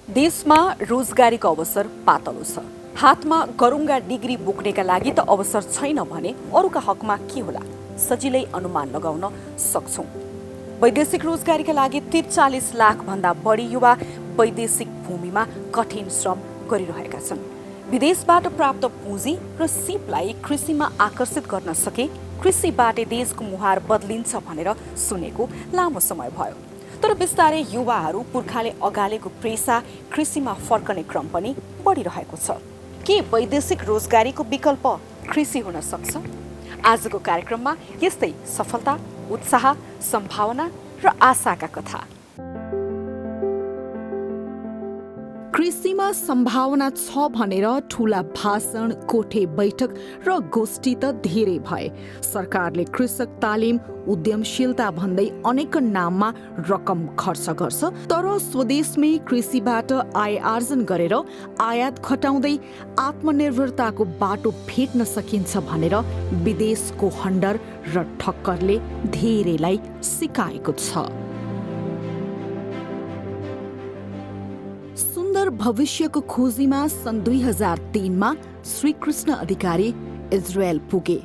देशमा रोजगारीको अवसर पातलो छ। हातमा गरुङ्गा डिग्री बोक्नेका लागि त अवसर छैन भने अरूका हकमा के होला, सजिलै अनुमान लगाउन सक्छौँ। वैदेशिक रोजगारीका लागि 43 लाखभन्दा बढी युवा वैदेशिक भूमिमा कठिन श्रम गरिरहेका छन्। विदेशबाट प्राप्त पुँजी र सिपलाई कृषिमा आकर्षित गर्न सके कृषिबाटै देशको मुहार बदलिन्छ भनेर सुनेको लामो समय भयो। तर बिस्तारै युवाहरू पुर्खाले अगालेको पेसा कृषिमा फर्कने क्रम पनि बढिरहेको छ। के वैदेशिक रोजगारीको विकल्प कृषि हुन सक्छ? आजको कार्यक्रममा यस्तै सफलता, उत्साह, सम्भावना र आशाका कथा। कृषिमा सम्भावना छ भनेर ठूला भाषण, कोठे बैठक र गोष्ठी त धेरै भए। सरकारले कृषक तालिम, उद्यमशीलता भन्दै अनेक नाममा रकम खर्च गर्छ, तर स्वदेशमै कृषिबाट आय आर्जन गरेर आयात घटाउँदै आत्मनिर्भरताको बाटो भेट्न सकिन्छ भनेर विदेशको हन्डर र ठक्करले धेरैलाई सिकाएको छ। सुन्दर भविष्यको खोजीमा सन् 2003मा श्रीकृष्ण अधिकारी इजरायल पुगे।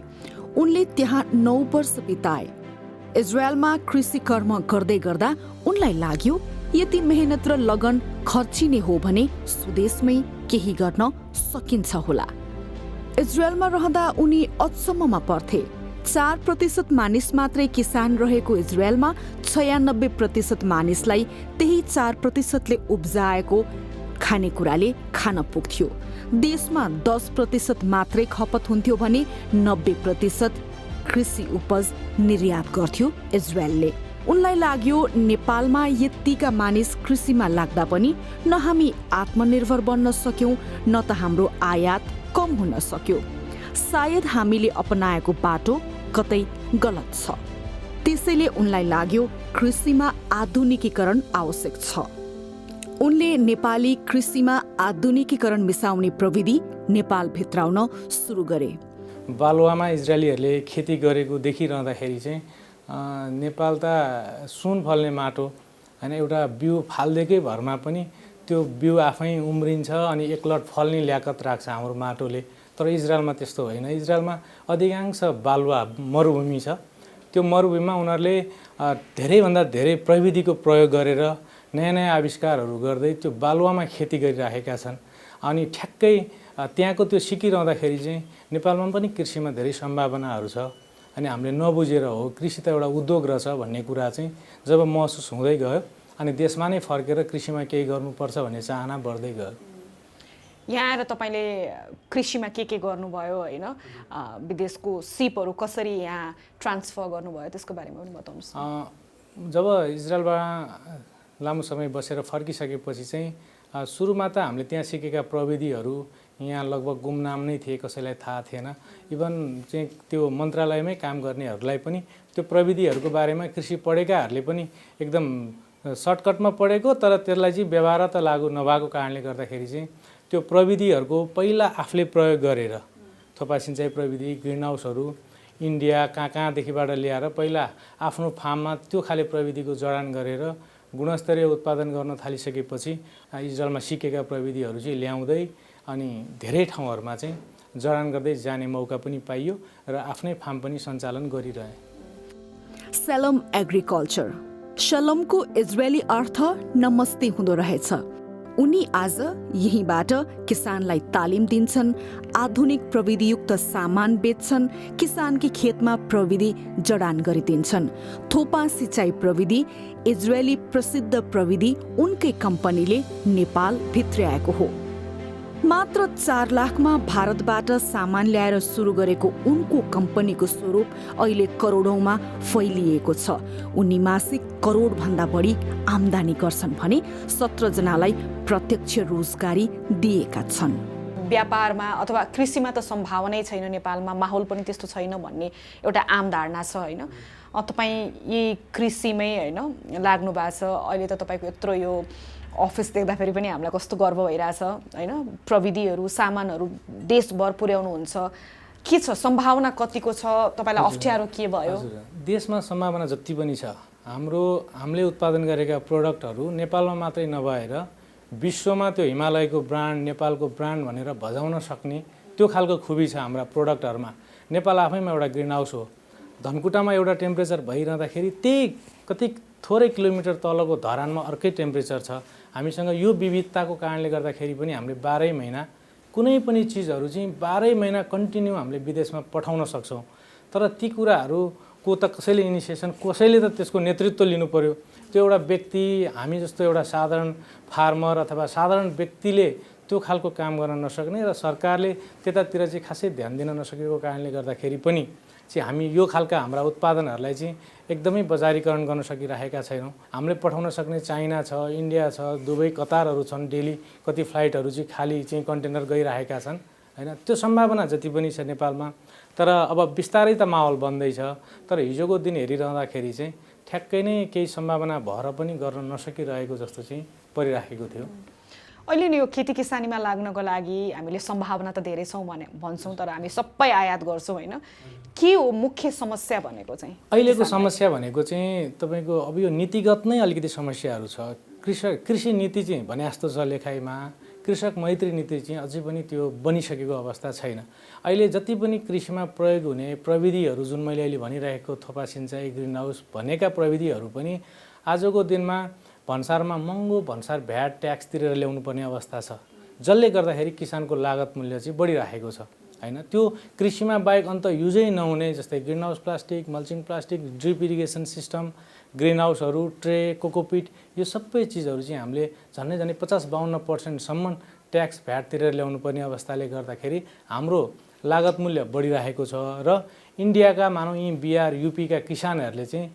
उनले त्यहाँ 9 वर्ष बिताए। इजरायलमा कृषि कर्म गर्दै गर्दा उनलाई लाग्यो यति मेहनत र लगन खर्चिने हो भने स्वदेशमै केही गर्न सकिन्छ होला। इजरायलमा रहँदा उनी अचम्ममा पर्थे। 4% मानिस मात्रै किसान रहेको इजरायलमा 96% मानिसलाई त्यही 4%ले उब्जाएको खानेकुराले खान पुग्थ्यो। देशमा 10% मात्रै खपत हुन्थ्यो भने 90% कृषि उपज निर्यात गर्थ्यो इजरायलले। उनलाई लाग्यो नेपालमा यतिका मानिस कृषिमा लाग्दा पनि न हामी आत्मनिर्भर बन्न सक्यौं, न त हाम्रो आयात कम हुन सक्यो। सायद हामीले अपनाएको बाटो कतै गलत छ। त्यसैले उनलाई लाग्यो कृषिमा आधुनिकीकरण आवश्यक छ। उनले नेपाली कृषिमा आधुनिकीकरण मिसाउने प्रविधि नेपाल भित्राउन सुरु गरे। बालुवामा इजरायलीहरूले खेती गरेको देखिरहँदाखेरि चाहिँ नेपाल त सुन फल्ने माटो हैन, एउटा बिउ फाल्दैकै भरमा पनि त्यो बिउ आफै उम्रिन्छ अनि एकलट फल्ने ल्याकत राख्छ हाम्रो माटोले। तर इजरायलमा त्यस्तो होइन। इजरायलमा अधिकांश बालुवा मरुभूमि छ। त्यो मरुभूमिमा उनीहरूले धेरैभन्दा धेरै प्रविधिको प्रयोग गरेर नयाँ नयाँ आविष्कारहरू गर्दै त्यो बालुवामा खेती गरिराखेका छन्। अनि ठ्याक्कै त्यहाँको त्यो सिकिरहँदाखेरि चाहिँ नेपालमा पनि कृषिमा धेरै सम्भावनाहरू छ। अनि हामीले नबुझेर हो, कृषि त एउटा उद्योग रहेछ भन्ने कुरा चाहिँ जब महसुस हुँदै गयो अनि देशमा नै फर्केर कृषिमा केही गर्नुपर्छ भन्ने चाहना बढ्दै गयो। यहाँ आएर तपाईँले कृषिमा के गर्नुभयो होइन, विदेशको सिपहरू कसरी यहाँ ट्रान्सफर गर्नुभयो त्यसको बारेमा पनि बताउनुहोस्। जब इजरायलबाट लामो समय बसेर फर्किसकेपछि चाहिँ सुरुमा त हामीले त्यहाँ सिकेका प्रविधिहरू यहाँ लगभग गुमनाम नै थिए, कसैलाई थाहा थिएन। इभन चाहिँ त्यो मन्त्रालयमै काम गर्नेहरूलाई पनि त्यो प्रविधिहरूको बारेमा कृषि पढेकाहरूले पनि एकदम सर्टकटमा पढेको, तर त्यसलाई चाहिँ व्यवहार त लागु नभएको कारणले गर्दाखेरि चाहिँ त्यो प्रविधिहरूको पहिला आफूले प्रयोग गरेर थोपा सिँचाइ प्रविधि, ग्रिन हाउसहरू इन्डिया कहाँदेखिबाट ल्याएर पहिला आफ्नो फार्ममा त्यो खाले प्रविधिको जडान गरेर गुणस्तरीय उत्पादन गर्न थालिसकेपछि इजरायलमा सिकेका प्रविधिहरू चाहिँ ल्याउँदै अनि धेरै ठाउँहरूमा चाहिँ जडान गर्दै जाने मौका पनि पाइयो र आफ्नै फार्म पनि सञ्चालन गरिरहे। सलम एग्रिकल्चर, सलमको इजरायली अर्थ नमस्ते हुँदो रहेछ। उनी आज यहीँबाट किसानलाई तालिम दिन्छन्, आधुनिक प्रविधियुक्त सामान बेच्छन्, किसानकी खेतमा प्रविधि जडान गरिदिन्छन्। थोपा सिँचाइ प्रविधि इजरायली प्रसिद्ध प्रविधि उनकै कम्पनीले नेपाल भित्र्याएको हो। मात्र 4 लाखमा भारतबाट सामान ल्याएर सुरु गरेको उनको कम्पनीको स्वरूप अहिले करोडौंमा फैलिएको छ। उनी मासिक करोडभन्दा बढी आम्दानी गर्छन् भने 17 जनालाई प्रत्यक्ष रोजगारी दिएका छन्। व्यापारमा अथवा कृषिमा त सम्भावनै छैन, नेपालमा माहौल पनि त्यस्तो छैन भन्ने एउटा आम धारणा छ होइन। तपाईँ यही कृषिमै होइन लाग्नु भएको छ। अहिले त तपाईँको यत्रो यो अफिस देख्दाखेरि पनि हामीलाई कस्तो गर्व भइरहेछ होइन। प्रविधिहरू, सामानहरू देशभर पुर्याउनुहुन्छ। के छ सम्भावना, कतिको छ, तपाईँलाई अप्ठ्यारो के भयो? देशमा सम्भावना जति पनि छ। हामीले उत्पादन गरेका प्रोडक्टहरू नेपालमा मात्रै नभएर विश्वमा त्यो हिमालयको ब्रान्ड नेपालको ब्रान्ड भनेर बजाउन सक्ने त्यो खालको खुबी छ हाम्रा प्रोडक्टहरुमा। नेपाल आफैमा एउटा ग्रिन हाउस हो। धनकुटामा एउटा टेम्परेचर भइरहँदाखेरि त्यही कति थोरै किलोमिटर तलको धरानमा अर्कै टेम्परेचर छ। हामीसँग यो विविधताको कारणले गर्दाखेरि पनि हामीले 12 महिना कुनै पनि चिजहरू चाहिँ 12 महिना कन्टिन्यू हामीले विदेशमा पठाउन सक्छौं। तर ती कुराहरूको त कसैले इनिसिएसन, कसैले त त्यसको नेतृत्व लिनु पर्यो। त्यो एउटा व्यक्ति, हामी जस्तो एउटा साधारण फार्मर अथवा साधारण व्यक्तिले त्यो खालको काम गर्न नसक्ने र सरकारले त्यतातिर चाहिँ खासै ध्यान दिन नसकेको कारणले गर्दाखेरि पनि चाहिँ हामी यो खालका हाम्रा उत्पादनहरूलाई चाहिँ एकदमै बजारीकरण गर्न सकिरहेका छैनौँ। हामीले पठाउन सक्ने चाइना छ, इन्डिया छ, दुबई, कतारहरू छन्। डेली कति फ्लाइटहरू चाहिँ खाली चाहिँ कन्टेनर गइरहेका छन् हैन। त्यो सम्भावना जति पनि छ नेपालमा। तर अब बिस्तारै त माहौल बन्दैछ। तर हिजोको दिन हेरिरहँदाखेरि चाहिँ ठ्याक्कै नै केही सम्भावना भएर पनि गर्न नसकिरहेको जस्तो चाहिँ परिराखेको थियो। अहिले नि यो खेती किसानीमा लाग्नको लागि हामीले सम्भावना त धेरै छौँ भन्छौँ, तर हामी सबै आयात गर्छौँ हैन। के हो मुख्य समस्या भनेको चाहिँ? अहिलेको समस्या भनेको चाहिँ तपाईको अब यो नीतिगत नै अलिकति समस्याहरू छ। कृषि नीति चाहिँ भने जस्तो छ लेखाइमा, कृषक मैत्री नीति चाहिँ अझै पनि त्यो बनिसकेको अवस्था छैन। अहिले जति पनि कृषिमा प्रयोग हुने प्रविधिहरू जुन मैले अहिले भनिरहेको थोपा सिँचाइ, ग्रिन हाउस भनेका प्रविधिहरू पनि आजको दिनमा भन्सारमा महँगो भन्सार भ्याट ट्याक्स तिरेर ल्याउनु पर्ने अवस्था छ, जसले गर्दाखेरि किसानको लागत मूल्य चाहिँ बढिरहेको छ हैन। त्यो कृषिमा बाहेक अन्त युजै नहुने जस्तै green house plastic, mulching plastic, drip irrigation system, green हाउसहरू, ट्रे, कोकोपिट, यो सबै चिजहरू चाहिँ हामीले झन्डै 50-52% सम्म ट्याक्स भ्याट तिरेर ल्याउनु पर्ने अवस्थाले गर्दाखेरि हाम्रो लागत मूल्य बढिरहेको छ। र इन्डियाका मानौँ यी बिहार, युपीका किसानहरूले चाहिँ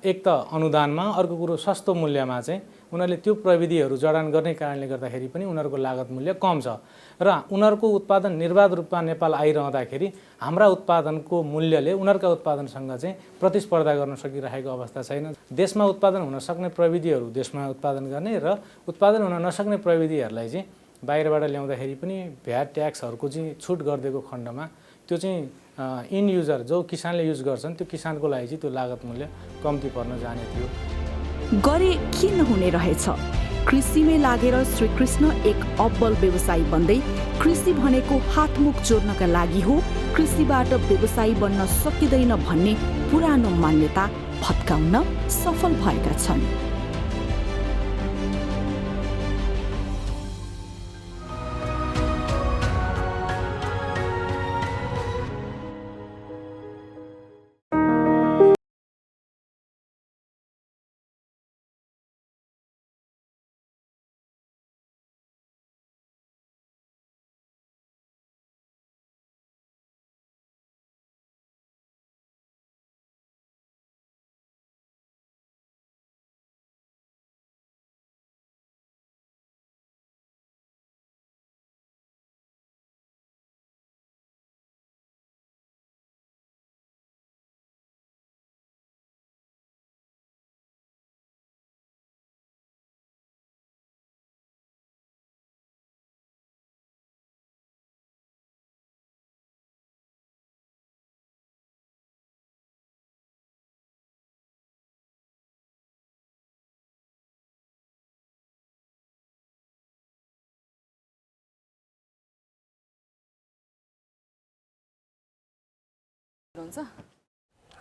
एक त अनुदानमा, अर्को कुरो सस्तो मूल्यमा चाहिँ उनीहरूले त्यो प्रविधिहरू जडान गर्ने कारणले गर्दाखेरि पनि उनीहरूको लागत मूल्य कम छ र उनीहरूको उत्पादन निर्बाध रूपमा नेपाल आइरहँदाखेरि हाम्रा उत्पादनको मूल्यले उनीहरूका उत्पादनसँग चाहिँ प्रतिस्पर्धा गर्न सकिरहेको अवस्था छैन। देशमा उत्पादन हुन सक्ने प्रविधिहरू देशमा उत्पादन गर्ने र उत्पादन हुन नसक्ने प्रविधिहरूलाई चाहिँ बाहिरबाट ल्याउँदाखेरि पनि भ्याट ट्याक्सहरूको चाहिँ छुट गरिदिएको खण्डमा त्यो चाहिँ इन युजर जो किसानले युज गर्छन् त्यो किसानको लागि चाहिँ त्यो लागत मूल्य कम्ती पर्न जाने थियो। गरे के नहुने रहेछ? कृषिमै लागेर श्रीकृष्ण एक अब्बल व्यवसायी बन्दै कृषि भनेको हातमुख जोड्नका लागि हो, कृषिबाट व्यवसायी बन्न सकिँदैन भन्ने पुरानो मान्यता भत्काउन सफल भएका छन्।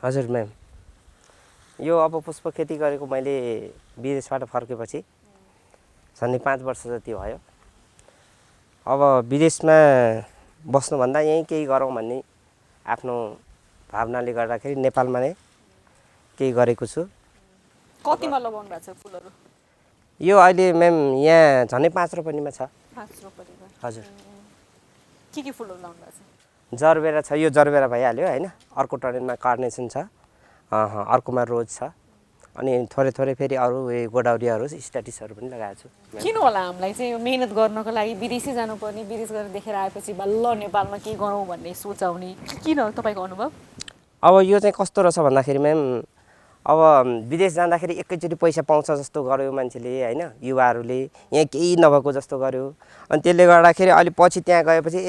हजुर म्याम, यो अब पुष्प खेती गरेको मैले विदेशबाट फर्केपछि झन्डै 5 वर्ष जति भयो। अब विदेशमा बस्नुभन्दा यहीँ केही गरौँ भन्ने आफ्नो भावनाले गर्दाखेरि नेपालमा नै केही गरेको छु। कतिमा लगाउनु भएको छ फुलहरू? यो अहिले म्याम यहाँ झन्डै 5 रोपनीमा छ। 5 रोपनीमा? हजुर। के फुलहरू लाउनु भएको छ? जरबेरा छ, यो जरबेरा भइहाल्यो हैन। अर्को टरेनमा कार्नेसन छ, अर्कोमा रोज छ, अनि थोरै फेरि अरू गोडाउरीहरू, स्ट्याटिसहरू पनि लगाएको छु। किन होला हामीलाई चाहिँ मेहनत गर्नको लागि विदेशै जानुपर्ने, विदेश गएर देखेर आएपछि बल्ल नेपालमा के गरौँ भन्ने सोच आउने? किन हो तपाईँको अनुभव? अब यो चाहिँ कस्तो रहेछ भन्दाखेरि म्याम, अब विदेश जाँदाखेरि एकैचोटि पैसा पाउँछ जस्तो गर्यो मान्छेले हैन, युवाहरूले यहाँ केही नभएको जस्तो गर्यो। अनि त्यसले गर्दाखेरि अलि पछि त्यहाँ गएपछि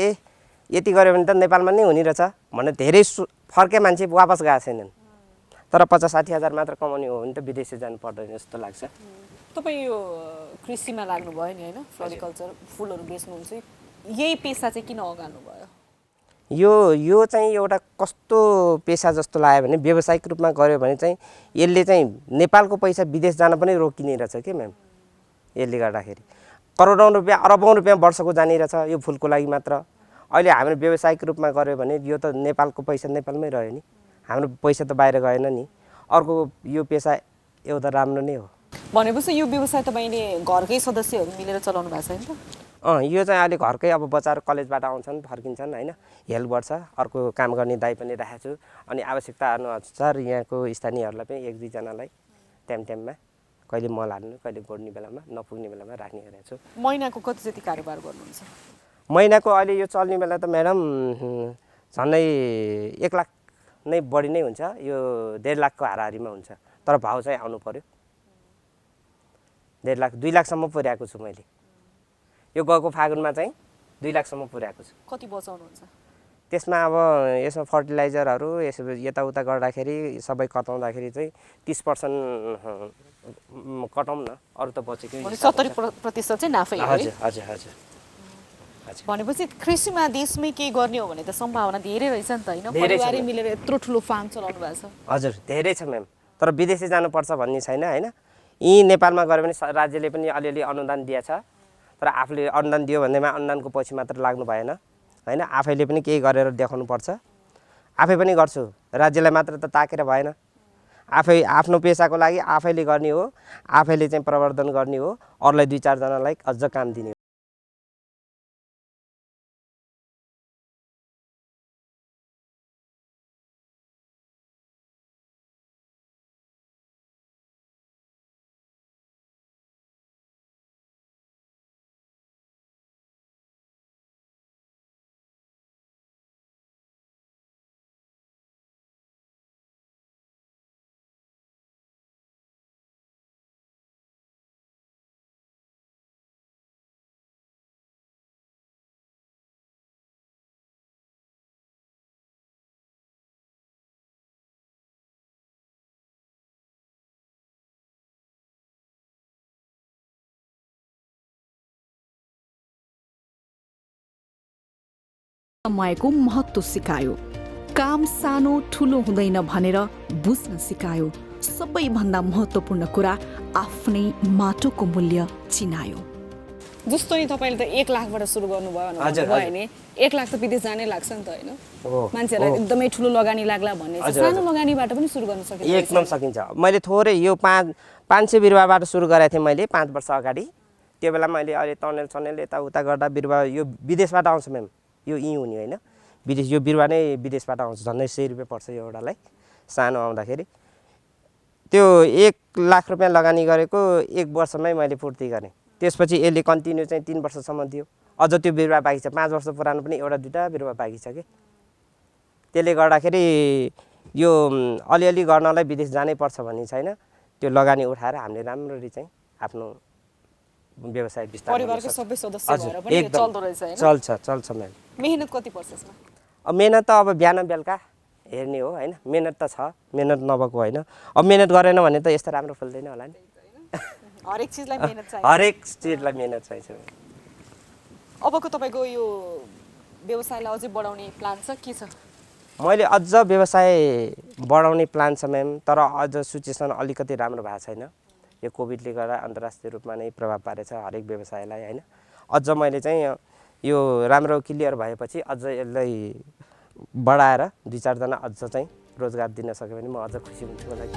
यति गर्यो भने त नेपालमा नै हुने रहेछ भनेर धेरै फर्के मान्छे वापस गएको छैनन्। तर 50-60 हजार मात्र कमाउने हो भने त विदेशै जानु पर्दैन जस्तो लाग्छ। तपाईँ यो कृषिमा लाग्नुभयो नि होइन, फ्लोरिकल्चर फुलहरू बेच्नुहुन्छ, यही पेसा चाहिँ किन अगाल्नु भयो? यो चाहिँ एउटा कस्तो पेसा जस्तो लाग्यो भने व्यावसायिक रूपमा गऱ्यो भने चाहिँ यसले चाहिँ नेपालको पैसा विदेश जान पनि रोकिने रहेछ के म्याम। यसले गर्दाखेरि करोडौँ रुपियाँ अरबौँ रुपियाँ वर्षको जाने रहेछ यो फुलको लागि मात्र। अहिले हामीले व्यावसायिक रूपमा गऱ्यो भने यो त नेपालको पैसा नेपालमै रह्यो नि, हाम्रो पैसा त बाहिर गएन नि। अर्को यो पेसा एउटा राम्रो नै हो। भनेपछि यो व्यवसाय तपाईँले घरकै सदस्यहरू मिलेर चलाउनु भएको छ नि त? यो चाहिँ अहिले घरकै अब बच्चाहरू कलेजबाट आउँछन् फर्किन्छन् होइन, हेल्प गर्छ। अर्को काम गर्ने दाइ पनि राखेको छु, अनि आवश्यकता अनुसार यहाँको स्थानीयहरूलाई पनि 1-2जनालाई टाइममा कहिले मल हाल्नु कहिले गोड्ने बेलामा नपुग्ने बेलामा राख्ने गरेको छु। महिनाको कति जति कारोबार गर्नुहुन्छ? महिनाको अहिले यो चल्ने बेला त म्याडम झन्डै 1 लाख नै बढी नै हुन्छ। यो 1.5 लाखको हाराहारीमा हुन्छ, तर भाउ चाहिँ आउनु पर्यो। 1.5 लाख 2 लाखसम्म पुर्याएको छु मैले। यो गएको फागुनमा चाहिँ 2 लाखसम्म पुर्याएको छु। कति बचाउनुहुन्छ त्यसमा? अब यसमा फर्टिलाइजरहरू यसो यताउता गर्दाखेरि सबै कटाउँदाखेरि चाहिँ 30% कटाउँ न, अरू त बचेकै। 70% चाहिँ नाफै हो। हजुर हजुर हजुर। भनेपछि कृषिमा देशमै केही गर्ने हो भने त सम्भावना धेरै रहेछ नि त होइन? परिवारै मिलेर यत्रो ठुलो फार्म चलाउनु भएको छ। हजुर धेरै छ म्याम, तर विदेशै जानुपर्छ भन्ने छैन होइन। यहीँ नेपालमा गऱ्यो भने राज्यले पनि अलिअलि अनुदान दिएछ, तर आफूले अनुदान दियो भन्दैमा अनुदानको पछि मात्र लाग्नु भएन होइन। आफैले पनि केही गरेर देखाउनुपर्छ। आफै पनि गर्छु, राज्यलाई मात्र त ताकेर भएन। आफै आफ्नो पेसाको लागि आफैले गर्ने हो, आफैले चाहिँ प्रवर्धन गर्ने हो, अरूलाई 2-4जनालाई अझ काम दिने हो। समयको महत्त्व सिकायो, काम सानो ठुलो हुँदैन भनेर बुझ्न सिकायो। सबैभन्दा महत्त्वपूर्ण कुरा आफ्नै माटोको मूल्य चिनायो। जस्तो नि तपाईँले त 1 लाखबाट सुरु गर्नुभयो भने 1 लाख त विदेश जानै लाग्छ नि त होइन? मान्छेहरूलाई एकदमै ठुलो लगानी लाग्ला भन्ने सानो लगानीबाट पनि सुरु गर्न सकिन्छ? एकदम सकिन्छ। मैले थोरै यो 500 बिरुवाबाट सुरु गरेको थिएँ मैले 5 वर्ष अगाडि। त्यो बेला मैले अहिले तनेल यताउता गर्दा बिरुवा यो विदेशबाट आउँछ म्याम। यो यहीँ हुने होइन, विदेश यो बिरुवा नै विदेशबाट आउँछ। झन्डै 100 रुपियाँ पर्छ यो एउटालाई सानो आउँदाखेरि। त्यो 1 लाख रुपियाँ लगानी गरेको 1 वर्षमै मैले पूर्ति गरेँ। त्यसपछि यसले कन्टिन्यू चाहिँ 3 वर्षसम्म दियो। अझ त्यो बिरुवा बाँकी छ, 5 वर्ष पुरानो पनि 1-2टा बिरुवा बाँकी छ कि। त्यसले गर्दाखेरि यो अलिअलि गर्नलाई विदेश जानै पर्छ भन्ने छैन। त्यो लगानी उठाएर हामीले राम्ररी चाहिँ आफ्नो व्यवसाय विस्तार परिवारको सबै सदस्य भएर पनि यो चल्दो रहेछ हैन? चल्छ म्याम। मेहनत कति पर्छ यसमा? अब मेहनत त अब बिहान बेलुका हेर्ने हो हैन। मेहनत त छ, मेहनत नभएको होइन। अब मेहनत गरेन भने त यस्तो राम्रो फुल्दैन होला नि। हरेक चीजलाई मेहनत चाहिन्छ। हरेक चीजलाई मेहनत चाहिन्छ। अबको तपाईको यो व्यवसायलाई अझै बढाउने प्लान छ के छ? मैले अझ व्यवसाय बढाउने प्लान छ म्याम, तर अझ सिचुएसन अलिकति राम्रो भएको छैन। यो कोभिडले गर्दा अन्तर्राष्ट्रिय रूपमा नै प्रभाव पारेछ हरेक व्यवसायलाई हैन। अझ मैले चाहिँ यो राम्रो क्लियर भएपछि अझ यसलाई बढाएर 2-4 जना अझ चाहिँ रोजगार दिन सक्यो भने म अझ खुसी हुन्छु। मलाई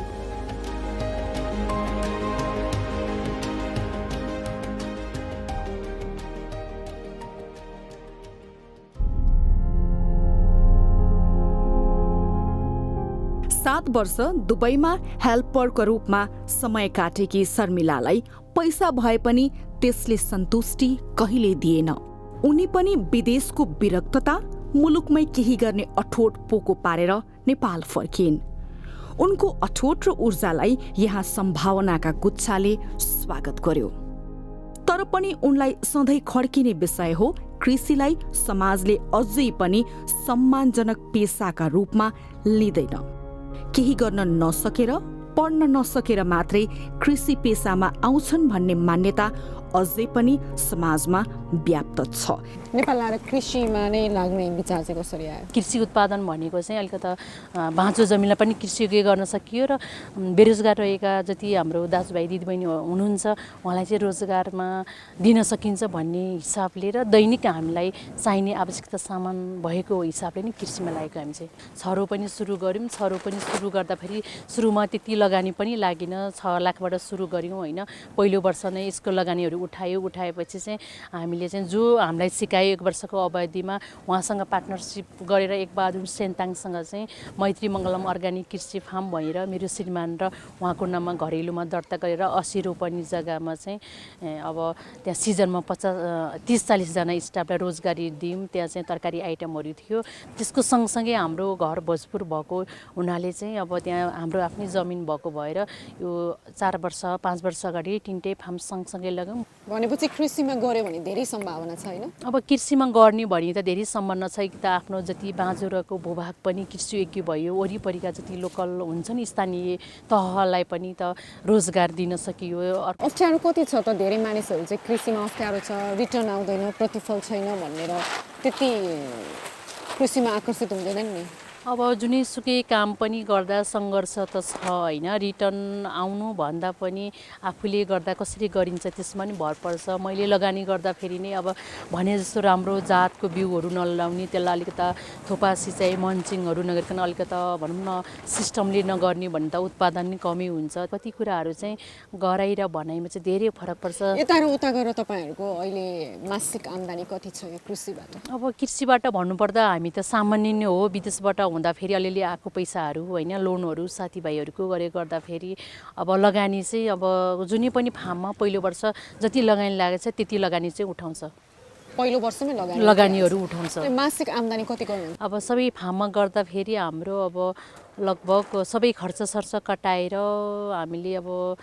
सात वर्ष दुबईमा हेल्परको रूपमा समय काटेकी शर्मिलालाई पैसा भए पनि त्यसले सन्तुष्टि कहिले दिएन। उनी पनि विदेशको विरक्तता मुलुकमै केही गर्ने अठोट पोको पारेर नेपाल फर्किन्। उनको अठोट र ऊर्जालाई यहाँ सम्भावनाका गुच्छाले स्वागत गर्यो। तर पनि उनलाई सधैँ खड्किने विषय हो कृषिलाई समाजले अझै पनि सम्मानजनक पेसाका रूपमा लिँदैन। केही गर्न नसकेर पढ्न नसकेर मात्रै कृषि पेसामा आउँछन् भन्ने मान्यता अझै पनि समाजमा व्याप्त छ। नेपाल आएर कृषिमा नै लाग्ने विचार चाहिँ कसरी आयो? कृषि उत्पादन भनेको चाहिँ अलिकता बाँझो जमिनलाई पनि कृषियोग्य गर्न सकियो र बेरोजगार रहेका जति हाम्रो दाजुभाइ दिदीबहिनी हुनुहुन्छ उहाँलाई चाहिँ रोजगारमा दिन सकिन्छ भन्ने हिसाबले र दैनिक हामीलाई चाहिने आवश्यकता सामान भएको हिसाबले नै कृषिमा लागेको हामी चाहिँ। छरो पनि सुरु गऱ्यौँ। छरो पनि सुरु गर्दाखेरि सुरुमा त्यति लगानी पनि लागेन। 6 लाखबाट सुरु गऱ्यौँ होइन। पहिलो वर्ष नै यसको लगानीहरू उठाएपछि चाहिँ हामीले चाहिँ जो हामीलाई सिकायो 1 वर्षको अवधिमा उहाँसँग पार्टनरसिप गरेर एकबहादुर सेन्ताङसँग चाहिँ मैत्री मङ्गलम अर्ग्यानिक कृषि फार्म भनेर मेरो श्रीमान र उहाँको नाममा घरेलुमा दर्ता गरेर 80 रोपनी जग्गामा चाहिँ अब त्यहाँ सिजनमा 30-40 जना स्टाफलाई रोजगारी दियौँ। त्यहाँ चाहिँ तरकारी आइटमहरू थियो। त्यसको सँगसँगै हाम्रो घर भोजपुर भएको हुनाले चाहिँ अब त्यहाँ हाम्रो आफ्नै जमिन भएको भएर यो 4 वर्ष 5 वर्ष अगाडि तिनटै फार्म सँगसँगै लगायौँ। भनेपछि कृषिमा गऱ्यो भने धेरै सम्भावना छ होइन? अब कृषिमा गर्ने भने त धेरै सम्भावना छ कि त आफ्नो जति बाँझो रहेको भूभाग पनि कृषियोग्य भयो। वरिपरिका जति लोकल हुन्छ नि स्थानीय तहलाई पनि त रोजगार दिन सकियो। अप्ठ्यारो कति छ त? धेरै मानिसहरू चाहिँ कृषिमा अप्ठ्यारो छ, रिटर्न आउँदैन, प्रतिफल छैन भनेर त्यति कृषिमा आकर्षित हुँदैनन् नि। अब जुनैसुकै काम पनि गर्दा सङ्घर्ष त छ होइन। रिटर्न आउनु भन्दा पनि आफूले गर्दा कसरी गरिन्छ त्यसमा नि भर पर्छ। मैले लगानी गर्दाखेरि नै अब भने जस्तो राम्रो जातको बिउहरू नलाउने, त्यसलाई अलिकता थोपा सिँचाइ मन्चिङहरू नगरिकन अलिकता भनौँ न सिस्टमले नगर्ने भने त उत्पादन नै कमी हुन्छ। कति कुराहरू चाहिँ गराइ र भनाइमा चाहिँ धेरै फरक पर्छ। यता र उता गरेर तपाईँहरूको अहिले मासिक आम्दानी कति छ यो कृषिबाट? अब कृषिबाट भन्नुपर्दा हामी त सामान्य नै हो। विदेशबाट हुँदाखेरि अलिअलि आएको पैसाहरू होइन, लोनहरू साथीभाइहरूको गरे गर्दाखेरि अब लगानी चाहिँ अब जुनै पनि फार्ममा पहिलो वर्ष जति लगानी लागेको छ त्यति लगानी चाहिँ उठाउँछ। पहिलो वर्षमै लगानीहरू उठाउँछ। मासिक आम्दानी कति गर्नुहुन्छ? अब सबै फार्ममा गर्दाखेरि हाम्रो अब लगभग सबै खर्च सर्च कटाएर हामीले अब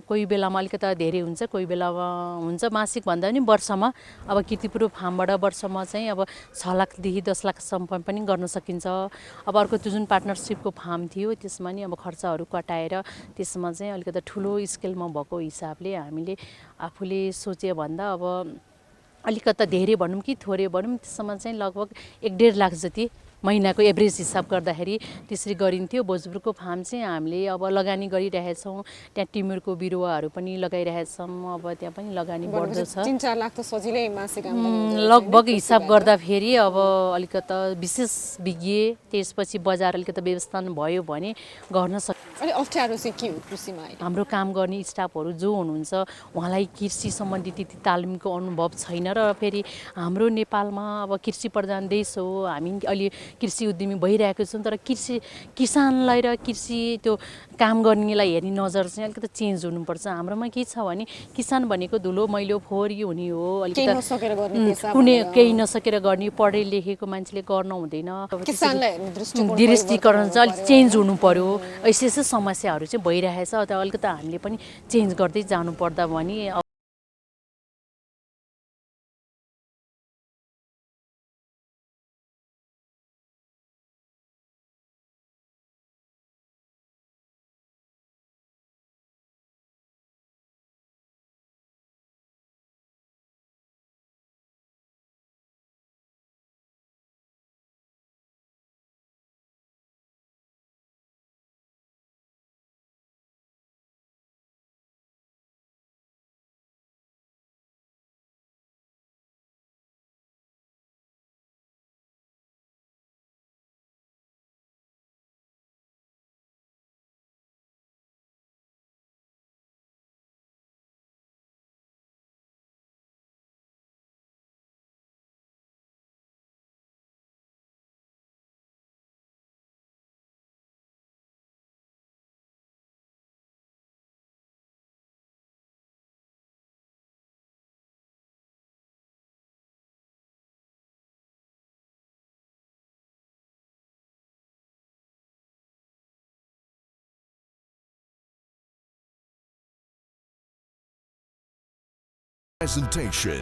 कोही बेलामा अलिकता धेरै हुन्छ, कोही बेलामा हुन्छ मासिक भन्दा पनि वर्षमा अब कीर्तिपुर फार्मबाट वर्षमा चाहिँ अब 6 लाखदेखि 10 लाखसम्म पनि गर्न सकिन्छ। अब अर्को त्यो जुन पार्टनरसिपको फार्म थियो त्यसमा नि अब खर्चहरू कटाएर त्यसमा चाहिँ अलिकता ठुलो स्केलमा भएको हिसाबले हामीले आफूले सोचे भन्दा अब अलिकता धेरै भनौँ कि थोरै भनौँ त्यसमा चाहिँ लगभग 1.5 लाख जति महिनाको एभरेज हिसाब गर्दाखेरि त्यसरी गरिन्थ्यो। भोजपुरको फार्म चाहिँ हामीले अब लगानी गरिरहेछौँ। त्यहाँ टिमुरको बिरुवाहरू पनि लगाइरहेछौँ। अब त्यहाँ पनि लगानी बढ्दो छ। 3-4 लाख त सजिलै मासिक आम्दानी लगभग हिसाब गर्दाखेरि अब अलिकता विशेष विज्ञ त्यसपछि बजार अलिकता व्यवस्थापन भयो भने गर्न सकिन्छ। अनि अप्ठ्यारो चाहिँ के हो कृषिमा? हाम्रो काम गर्ने स्टाफहरू जो हुनुहुन्छ उहाँलाई कृषि सम्बन्धी त्यति तालिमको अनुभव छैन र फेरि हाम्रो नेपालमा अब कृषि प्रधान देश हो। हामी अलि कृषि उद्यमी भइरहेको छौँ तर किसानलाई र कृषि त्यो काम गर्नेलाई हेर्ने नजर चाहिँ अलिकति चेन्ज हुनुपर्छ। हाम्रोमा के छ भने किसान भनेको धुलो मैलो फोहोरी हुने हो। अलिकति कुनै केही नसकेर गर्ने पढे लेखेको मान्छेले गर्न हुँदैन। दृष्टिकोण चाहिँ अलिक चेन्ज हुनु पर्यो। यस्तो समस्याहरू चाहिँ भइरहेछ। अलिकति हामीले पनि चेन्ज गर्दै जानु पर्दा भने Presentation.